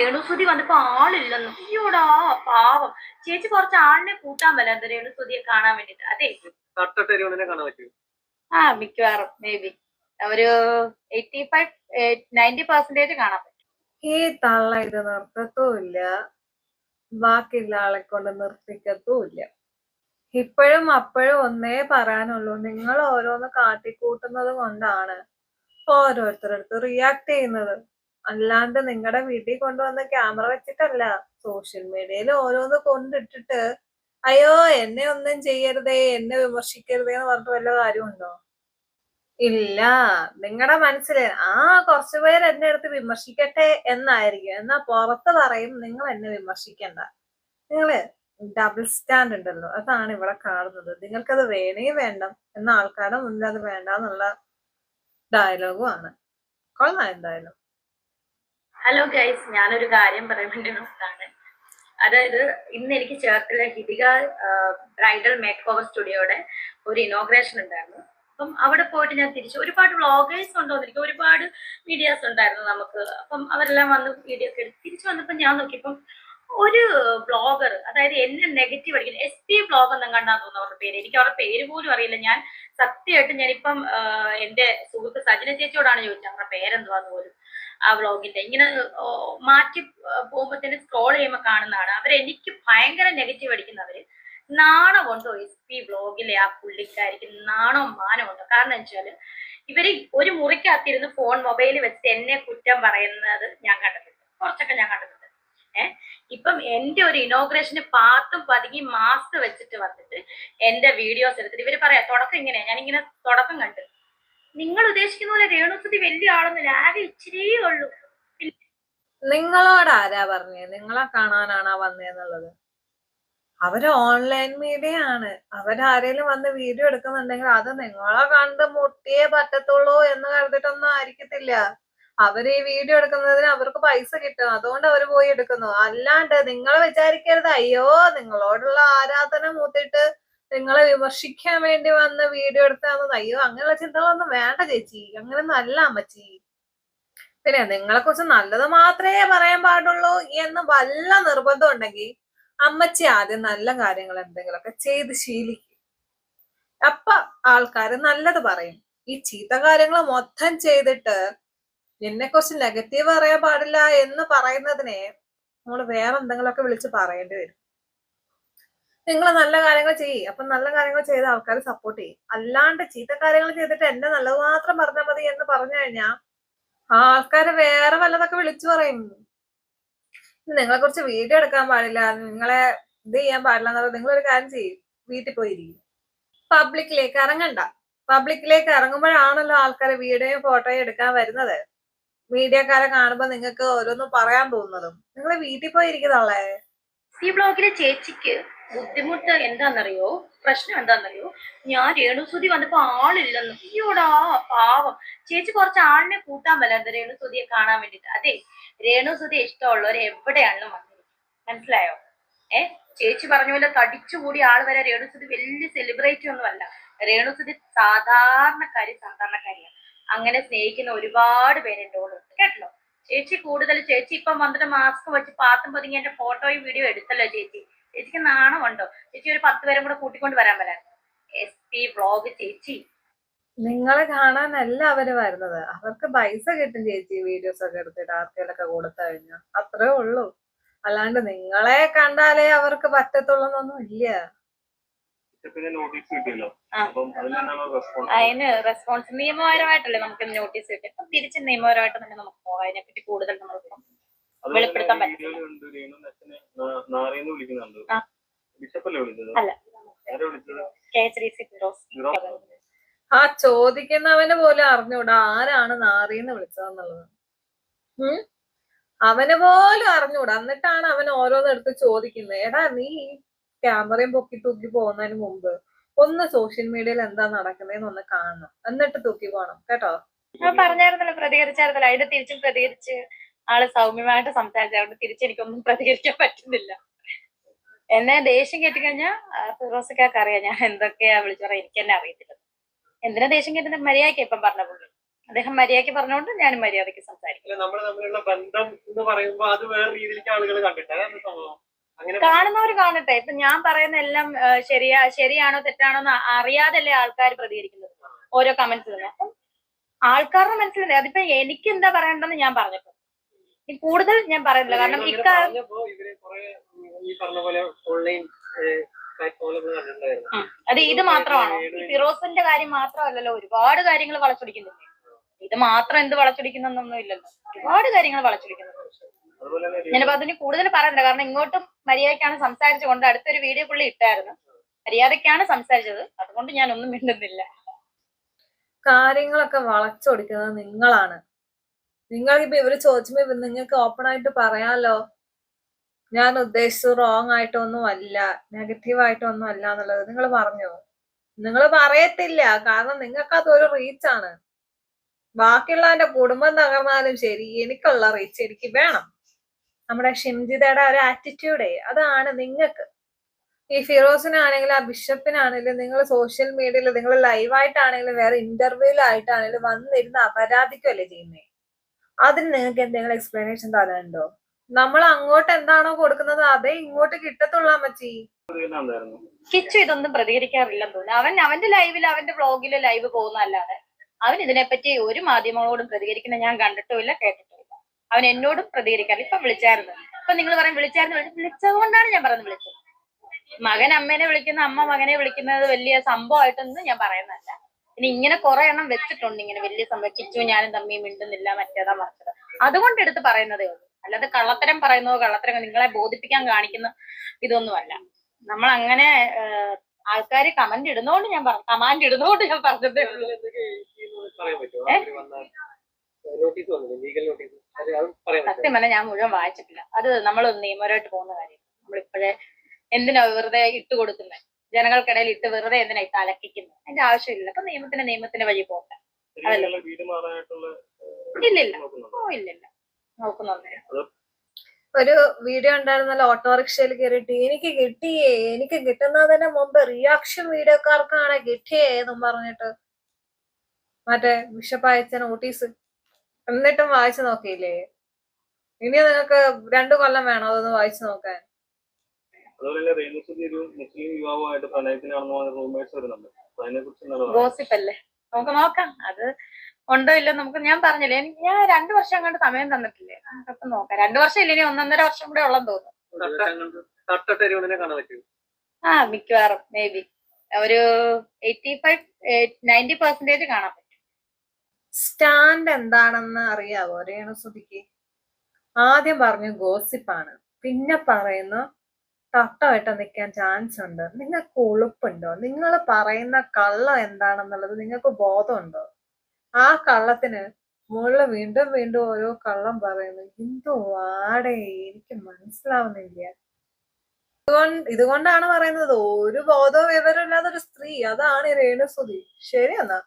രേണുസുതി വന്നപ്പോ ആളില്ലെന്നു. അയ്യോടാ പാവം. ചേച്ചി കുറച്ച് ആളിനെ കൂട്ടാൻ വല്ലാത്ത രേണുസുതിയെ കാണാൻ വേണ്ടിട്ട്. അതെ മിക്കവാറും മേ ബി ഒരു 85-90% കാണാൻ പറ്റും. ഈ തള്ള ഇത് നിർത്തത്തുമില്ല, ബാക്കിയുള്ള ആളെ കൊണ്ട് നിർത്തിക്കത്തുമില്ല. ഇപ്പോഴും അപ്പോഴും ഒന്നേ പറയാനുള്ളൂ, നിങ്ങൾ ഓരോന്ന് കാട്ടിക്കൂട്ടുന്നത് കൊണ്ടാണ് ഓരോരുത്തരടുത്ത് റിയാക്ട് ചെയ്യുന്നത്. അല്ലാണ്ട് നിങ്ങളുടെ വീട്ടിൽ കൊണ്ടുവന്ന് ക്യാമറ വെച്ചിട്ടല്ല. സോഷ്യൽ മീഡിയയിൽ ഓരോന്ന് കൊണ്ടിട്ടിട്ട് അയ്യോ എന്നെ ഒന്നും ചെയ്യരുതേ, എന്നെ വിമർശിക്കരുതേ എന്ന് പറഞ്ഞിട്ട് വല്ല കാര്യമുണ്ടോ? ഇല്ല. നിങ്ങളുടെ മനസ്സില് കുറച്ചു പേര് എന്നെ അടുത്ത് വിമർശിക്കട്ടെ എന്നായിരിക്കും, എന്നാ പുറത്ത് പറയും നിങ്ങൾ എന്നെ വിമർശിക്കണ്ട. നിങ്ങള് ഡബിൾ സ്റ്റാൻഡ് ഉണ്ടല്ലോ, അതാണ് ഇവിടെ കാണുന്നത്. നിങ്ങൾക്കത് വേണേ വേണ്ട, എന്ന ആൾക്കാരുടെ മുന്നിൽ അത് വേണ്ട എന്നുള്ള ഡയലോഗും ആണ്. കൊള്ളാം എന്തായാലും. ഹലോ ഗൈസ്, ഞാനൊരു കാര്യം പറയാൻ വേണ്ടി നോക്കാണ്. അതായത് ഇന്ന് എനിക്ക് Cherthala Hithika bridal make over സ്റ്റുഡിയോയുടെ ഒരു ഇനോഗ്രേഷൻ ഉണ്ടായിരുന്നു. അപ്പം അവിടെ പോയിട്ട് ഞാൻ തിരിച്ചു, ഒരുപാട് വ്ളോഗേഴ്സ് ഉണ്ടോന്നിരിക്കും, ഒരുപാട് മീഡിയാസ് ഉണ്ടായിരുന്നു നമുക്ക്. അപ്പം അവരെല്ലാം വന്ന് വീഡിയോ ഒക്കെ എടുത്ത് തിരിച്ചു വന്നപ്പോൾ ഞാൻ നോക്കിയപ്പം ഒരു ബ്ലോഗർ, അതായത് എന്നെ നെഗറ്റീവ് അടിക്കുന്ന SP ബ്ലോഗ് എന്നും കണ്ടാന്ന് തോന്നുന്നു അവരുടെ പേര്. എനിക്ക് അവരുടെ പേര് പോലും അറിയില്ല. ഞാൻ സത്യമായിട്ട് ഞാനിപ്പം എന്റെ സുഹൃത്ത് സജന ചേച്ചിയോടാണ് ചോദിച്ചത് അവരുടെ പേരെന്തുവാന്ന് പോലും. ആ വ്ളോഗിന്റെ ഇങ്ങനെ മാറ്റി പോകുമ്പോഴത്തേന് സ്ക്രോൾ ചെയ്യുമ്പോൾ കാണുന്നതാണ്. അവരെനിക്ക് ഭയങ്കര നെഗറ്റീവ് അടിക്കുന്നവര്. നാണമുണ്ടോ SP ബ്ലോഗിലെ ആ പുള്ളിക്കാരിക്ക്? നാണവും മാനവും ഉണ്ടോ? കാരണം വെച്ചാല് ഇവര് ഒരു മുറിക്കകത്തിരുന്ന് മൊബൈൽ വെച്ചിട്ട് എന്നെ കുറ്റം പറയുന്നത് ഞാൻ കണ്ടിട്ടുണ്ട്, കുറച്ചൊക്കെ ഞാൻ കണ്ടിട്ടുണ്ട്. ഇപ്പം എന്റെ ഒരു ഇനോഗ്രേഷന് പാത്തും പതുങ്ങി മാസ്ക് വെച്ചിട്ട് വന്നിട്ട് എന്റെ വീഡിയോസ് എടുത്തിട്ട് ഇവര് പറയാ തുടക്കം ഇങ്ങനെയാ. ഞാനിങ്ങനെ തുടക്കം കണ്ടു. നിങ്ങൾ ഉദ്ദേശിക്കുന്ന പോലെ രേണുസുതി വലിയ ആളൊന്നുമില്ല, ആകെ ഇച്ചിരിയേ ഉള്ളൂ. നിങ്ങളോട് ആരാ പറഞ്ഞേ നിങ്ങളെ കാണാനാണോ വന്നേന്നുള്ളത്? അവര് ഓൺലൈൻ മീഡിയ ആണ്. അവരാരേലും വന്ന് വീഡിയോ എടുക്കുന്നുണ്ടെങ്കിൽ അത് നിങ്ങളെ കണ്ട് മുട്ടിയേ പറ്റത്തുള്ളൂ എന്ന് കരുതിട്ടൊന്നും ആയിരിക്കത്തില്ല. അവര് ഈ വീഡിയോ എടുക്കുന്നതിന് അവർക്ക് പൈസ കിട്ടും, അതുകൊണ്ട് അവര് പോയി എടുക്കുന്നു. അല്ലാണ്ട് നിങ്ങൾ വിചാരിക്കരുത് അയ്യോ നിങ്ങളോടുള്ള ആരാധന മൂത്തിട്ട് നിങ്ങളെ വിമർശിക്കാൻ വേണ്ടി വന്ന് വീഡിയോ എടുത്താന്ന്. അയ്യോ അങ്ങനെയുള്ള ചിന്തകളൊന്നും വേണ്ട ചേച്ചി, അങ്ങനെയൊന്നും അല്ല അമ്മച്ചി. പിന്നെ നിങ്ങളെ കുറിച്ച് നല്ലത് മാത്രമേ പറയാൻ പാടുള്ളൂ എന്ന് വല്ല നിർബന്ധം ഉണ്ടെങ്കിൽ അമ്മച്ചി ആദ്യം നല്ല കാര്യങ്ങൾ എന്തെങ്കിലുമൊക്കെ ചെയ്ത് ശീലിക്കും. അപ്പൊ ആൾക്കാര് നല്ലത് പറയും. ഈ ചീത്ത കാര്യങ്ങൾ മൊത്തം ചെയ്തിട്ട് എന്നെ കുറിച്ച് നെഗറ്റീവ് പറയാൻ പാടില്ല എന്ന് പറയുന്നതിനെ നമ്മൾ വേറെ എന്തെങ്കിലുമൊക്കെ വിളിച്ച് പറയേണ്ടി വരും. നിങ്ങൾ നല്ല കാര്യങ്ങൾ ചെയ്യും, അപ്പൊ നല്ല കാര്യങ്ങൾ ചെയ്ത ആൾക്കാർ സപ്പോർട്ട് ചെയ്യും. അല്ലാണ്ട് ചീത്ത കാര്യങ്ങൾ ചെയ്തിട്ട് എന്നെ നല്ലത് മാത്രം പറഞ്ഞാൽ മതി എന്ന് പറഞ്ഞു കഴിഞ്ഞാൽ ആൾക്കാര് വേറെ വല്ലതൊക്കെ വിളിച്ചു പറയും. നിങ്ങളെ കുറിച്ച് വീഡിയോ എടുക്കാൻ പാടില്ല, നിങ്ങളെ ഇത് ചെയ്യാൻ പാടില്ല എന്നുള്ളത് നിങ്ങളൊരു കാര്യം ചെയ്യും, വീട്ടിൽ പോയിരിക്കും. പബ്ലിക്കിലേക്ക് ഇറങ്ങണ്ട. പബ്ലിക്കിലേക്ക് ഇറങ്ങുമ്പോഴാണല്ലോ ആൾക്കാര് വീഡിയോയും ഫോട്ടോയും എടുക്കാൻ വരുന്നത്. മീഡിയക്കാരെ കാണുമ്പോ നിങ്ങൾക്ക് ഓരോന്നും പറയാൻ തോന്നുന്നതും. നിങ്ങൾ വീട്ടിൽ പോയിരിക്കുന്നതല്ലേ. ഈ ബ്ലോഗിലെ ചേച്ചിക്ക് ബുദ്ധിമുട്ട് എന്താണെന്നറിയോ, പ്രശ്നം എന്താണെന്നറിയോ? ഞാൻ രേണുസുതി വന്നപ്പോ ആളില്ലെന്നു. അയ്യോടാ പാവം. ചേച്ചി കുറച്ച് ആളിനെ കൂട്ടാൻ വല്ലാത്ത രേണുസുതിയെ കാണാൻ വേണ്ടിട്ട്. അതെ, രേണുസുതി ഇഷ്ടമുള്ളവർ എവിടെയാണെന്നും വന്നിരിക്കും, മനസ്സിലായോ? ചേച്ചി പറഞ്ഞ പോലെ തടിച്ചുകൂടി ആൾ വരെ രേണുസുതി വലിയ സെലിബ്രിറ്റി ഒന്നും അല്ല. രേണുസുതി സാധാരണക്കാരിയാണ്. അങ്ങനെ സ്നേഹിക്കുന്ന ഒരുപാട് പേരെന്റെ കൂടെ ഉണ്ട് കേട്ടോ. ചേച്ചി കൂടുതൽ, ചേച്ചി ഇപ്പം വന്നിട്ട് മാസ്ക് വെച്ച് പാത്തും പതുങ്ങി എന്റെ ഫോട്ടോയും വീഡിയോ എടുത്തല്ലോ ചേച്ചി. ചേച്ചിക്ക് നാണമുണ്ടോ? ചേച്ചി ഒരു 10 പേരും കൂടെ കൂട്ടിക്കൊണ്ട് വരാൻ പറ്റാ. SP വ്ളോഗ് ചേച്ചി. നിങ്ങളെ കാണാനല്ല അവര് വരുന്നത്, അവർക്ക് പൈസ കിട്ടും ചേച്ചി. വീഡിയോസ് ഒക്കെ എടുത്തിട്ട് ആർക്കെങ്കിലൊക്കെ കൊടുത്തു കഴിഞ്ഞാൽ അത്രേ ഉള്ളൂ. അല്ലാണ്ട് നിങ്ങളെ കണ്ടാലേ അവർക്ക് പറ്റത്തുള്ളൊന്നും ഇല്ല. അതിന് റെസ്പോൺസ് നിയമപരമായിട്ടല്ലേ നമുക്ക് നോട്ടീസ് കിട്ടും. അപ്പം തിരിച്ച് നിയമപരമായിട്ട് തന്നെ നമുക്ക് പോകാം. അതിനെപ്പറ്റി കൂടുതൽ നമ്മളിപ്പം വെളിപ്പെടുത്താൻ പറ്റില്ല. അല്ല, ആ ചോദിക്കുന്നവന് പോലും അറിഞ്ഞൂടാ ആരാണ് നാറിന്ന് വിളിച്ചതെന്നുള്ളത്. അവന് പോലും അറിഞ്ഞൂടാ. എന്നിട്ടാണ് അവൻ ഓരോന്നെടുത്ത് ചോദിക്കുന്നത്. എടാ നീ ക്യാമറയും പൊക്കി തൂക്കി പോകുന്നതിന് മുമ്പ് ഒന്ന് സോഷ്യൽ മീഡിയയിൽ എന്താ നടക്കുന്നതെന്ന് ഒന്ന് കാണണം, എന്നിട്ട് തൂക്കി പോകണം കേട്ടോ. പറഞ്ഞായിരുന്നല്ലോ, പ്രതികരിച്ചായിരുന്നല്ലോ. അതിന്റെ തിരിച്ചും പ്രതികരിച്ച് ആള് സൗമ്യമായിട്ട് സംസാരിച്ചതുകൊണ്ട് തിരിച്ചെനിക്കൊന്നും പ്രതികരിക്കാൻ പറ്റുന്നില്ല. എന്നെ ദേഷ്യം കെട്ടിക്കഴിഞ്ഞാൽ ഫിറോസിക്കാർക്ക് അറിയാം ഞാൻ എന്തൊക്കെയാ വിളിച്ചു പറയാം. എനിക്ക് തന്നെ അറിയത്തില്ല എന്തിനാ ദേഷ്യം കെട്ടുന്ന. മര്യാദയ്ക്ക് ഇപ്പം പറഞ്ഞ പുള്ളി അദ്ദേഹം മര്യാദയ്ക്ക് പറഞ്ഞുകൊണ്ട് ഞാനും മര്യാദയ്ക്ക് സംസാരിക്കും. നമ്മൾ തമ്മിലുള്ള ബന്ധം എന്ന് പറയുമ്പോൾ അത് വേറെ രീതിയിലേക്ക് ആളുകൾ കണ്ടിട്ട് അതാണ് സംഭവം. അങ്ങനെ കാണുന്നവർ കാണട്ടെ. ഇപ്പൊ ഞാൻ പറയുന്ന എല്ലാം ശരിയാണോ തെറ്റാണോ എന്ന് അറിയാതല്ലേ ആൾക്കാർ പ്രതികരിക്കുന്നത് ഓരോ കമന്റ്സിൽ. അപ്പം ആൾക്കാരുടെ മനസ്സിലുണ്ട്. അതിപ്പോ എനിക്ക് എന്താ പറയണ്ടെന്ന് ഞാൻ പറഞ്ഞപ്പോ കൂടുതൽ ഞാൻ പറയുന്നില്ല. കാരണം പറഞ്ഞപ്പോ ഇവര് കുറെ ഈ പറഞ്ഞ പോലെ ഓൺലൈൻ പ്ലാറ്റ്ഫോമുകൾ കണ്ടിട്ടുണ്ടായിരുന്നു. അത് ഇത് മാത്രമാണോ? ഈ ഫിറോസിന്റെ കാര്യം മാത്രമല്ലല്ലോ, ഒരുപാട് കാര്യങ്ങൾ വളച്ചൊടിക്കുന്നില്ലേ. ഇത് മാത്രം എന്ത് വളച്ചൊടിക്കുന്നൊന്നും ഇല്ലല്ലോ, ഒരുപാട് കാര്യങ്ങൾ വളച്ചൊടിക്കുന്നുണ്ട്. ഞാനിപ്പോ അതിന് കൂടുതൽ പറയണ്ട, കാരണം ഇങ്ങോട്ടും മര്യാദക്കാണ് സംസാരിച്ചുകൊണ്ട് അടുത്തൊരു വീഡിയോ പുള്ളി ഇട്ടായിരുന്നു. മര്യാദക്കാണ് സംസാരിച്ചത്, അതുകൊണ്ട് ഞാൻ ഒന്നും മിണ്ടുന്നില്ല. കാര്യങ്ങളൊക്കെ വളച്ചൊടിക്കുന്നത് നിങ്ങളാണ്. നിങ്ങൾക്കിപ്പോ ഇവര് ചോദിച്ചപ്പോ നിങ്ങൾക്ക് ഓപ്പൺ ആയിട്ട് പറയാലോ, ഞാൻ ഉദ്ദേശിച്ചത് റോങ് ആയിട്ടൊന്നും അല്ല, നെഗറ്റീവ് ആയിട്ടൊന്നും അല്ല എന്നുള്ളത് നിങ്ങൾ പറഞ്ഞോ? നിങ്ങൾ പറയത്തില്ല, കാരണം നിങ്ങൾക്ക് അതൊരു റീച്ചാണ്. ബാക്കിയുള്ളവന്റെ കുടുംബം തകർന്നാലും ശരി, എനിക്കുള്ള റീച്ച് എനിക്ക് വേണം. നമ്മുടെ ഷിംജിതയുടെ ഒരു ആറ്റിറ്റ്യൂഡേ അതാണ് നിങ്ങൾക്ക്. ഈ ഫിറോസിനാണെങ്കിലും ആ ബിഷപ്പിനാണെങ്കിലും നിങ്ങൾ സോഷ്യൽ മീഡിയയിൽ നിങ്ങൾ ലൈവായിട്ടാണെങ്കിലും വേറെ ഇന്റർവ്യൂലായിട്ടാണെങ്കിലും വന്നിരുന്ന് അപരാധിക്കുമല്ലേ ചെയ്യുന്നേ. അതിന് നിങ്ങൾക്ക് എന്തെങ്കിലും എക്സ്പ്ലനേഷൻ തരാനുണ്ടോ? നമ്മൾ അങ്ങോട്ട് എന്താണോ കൊടുക്കുന്നത് അതേ ഇങ്ങോട്ട് കിട്ടത്തുള്ള അമ്മച്ചി. കിച്ചു ഇതൊന്നും പ്രതികരിക്കാറില്ലെന്ന് തോന്നുന്നു. അവന്റെ ലൈവിൽ അവന്റെ വ്ളോഗില് ലൈവ് പോകുന്നതല്ലാതെ അവൻ ഇതിനെപ്പറ്റി ഒരു മാധ്യമങ്ങളോടും പ്രതികരിക്കുന്ന ഞാൻ കണ്ടിട്ടുമില്ല, കേട്ടിട്ടുമില്ല. അവൻ എന്നോടും പ്രതികരിക്കാറില്ല. ഇപ്പൊ വിളിച്ചായിരുന്നു. ഇപ്പൊ നിങ്ങൾ പറയും വിളിച്ചതുകൊണ്ടാണ് ഞാൻ പറയുന്നത്. വിളിച്ചത് മകൻ അമ്മേനെ വിളിക്കുന്ന, അമ്മ മകനെ വിളിക്കുന്നത് വലിയ സംഭവമായിട്ടൊന്നും ഞാൻ പറയുന്നതല്ല. ഇനി ഇങ്ങനെ കുറെ എണ്ണം വെച്ചിട്ടുണ്ട് ഇങ്ങനെ വലിയ സംഭവം. കിച്ചു ഞാനും തമ്മി മിണ്ടുന്നില്ല, മറ്റേതാ മറിച്ചത്, അതുകൊണ്ട് എടുത്ത് പറയുന്നതേ ഉള്ളൂ. അല്ലാതെ കള്ളത്തരം പറയുന്നതോ കള്ളത്തരം നിങ്ങളെ ബോധിപ്പിക്കാൻ കാണിക്കുന്ന ഇതൊന്നുമല്ല. നമ്മൾ അങ്ങനെ ആൾക്കാര് കമന്റ് ഇടുന്നോണ്ട് ഞാൻ പറഞ്ഞതേ ഉള്ളൂ. സത്യം പറഞ്ഞാൽ ഞാൻ മുഴുവൻ വായിച്ചിട്ടില്ല. അത് നമ്മൾ നിയമപരമായിട്ട് പോകുന്ന കാര്യം. നമ്മളിപ്പോഴേ എന്തിനാ വെറുതെ ഇട്ട് കൊടുക്കുന്നത്? ജനങ്ങൾക്കിടയിൽ ഇട്ട് വെറുതെ എന്തിനാ ഇട്ട് അലക്കിക്കുന്നത്? അതിന്റെ ആവശ്യമില്ല. അപ്പൊ നിയമത്തിന്റെ വഴി പോകട്ടെ. അതല്ല, ഇല്ലില്ല, ഇല്ലില്ല, നോക്കുന്നുണ്ടേ. ഒരു വീഡിയോ ഉണ്ടായിരുന്നല്ലോ, ഓട്ടോറിക്ഷയിൽ കയറിയിട്ട് എനിക്ക് കിട്ടുന്നതിന് മുമ്പ് റിയാക്ഷൻ വീഡിയോക്കാർക്കാണ് കിട്ടിയേ എന്നും പറഞ്ഞിട്ട് മറ്റേ ബിഷപ്പ് അയച്ച നോട്ടീസ് എന്നിട്ടും വായിച്ചു നോക്കിയില്ലേ? ഇനി നിങ്ങൾക്ക് 2 കൊല്ലം വേണോ അതൊന്ന് വായിച്ചു നോക്കാൻ? ഗോസിപ്പല്ലേ, നമുക്ക് നോക്കാം. അത് ഉണ്ടോ ഇല്ലോ നമുക്ക്. ഞാൻ പറഞ്ഞില്ലേ, ഞാൻ 2 വർഷം കണ്ട് സമയം തന്നിട്ടില്ലേ, നമുക്കൊക്കെ നോക്കാം. 2 വർഷം ഇല്ല, ഇനി 1.5 വർഷം കൂടെ ഉള്ളെന്ന് തോന്നുന്നു. മിക്കവാറും മേ ബി ഒരു 85-90% കാണാൻ പറ്റും. സ്റ്റാൻഡ് എന്താണെന്ന് അറിയാവോ രേണുസുതിക്ക്? ആദ്യം പറഞ്ഞു ഗോസിപ്പാണ്, പിന്നെ പറയുന്നു തട്ടമായിട്ട് നിൽക്കാൻ ചാൻസ് ഉണ്ട്. നിങ്ങൾക്ക് ഉളുപ്പുണ്ടോ? നിങ്ങൾ പറയുന്ന കള്ളം എന്താണെന്നുള്ളത് നിങ്ങൾക്ക് ബോധമുണ്ടോ? ആ കള്ളത്തിന് മുകളിൽ വീണ്ടും വീണ്ടും ഓരോ കള്ളം പറയുന്നു. എന്തോ വാടേ, എനിക്ക് മനസ്സിലാവുന്നില്ല. ഇതുകൊണ്ടാണ് പറയുന്നത് ഒരു ബോധവും വിവരമില്ലാത്തൊരു സ്ത്രീ, അതാണ് രേണുസുതി. ശരി എന്നാ.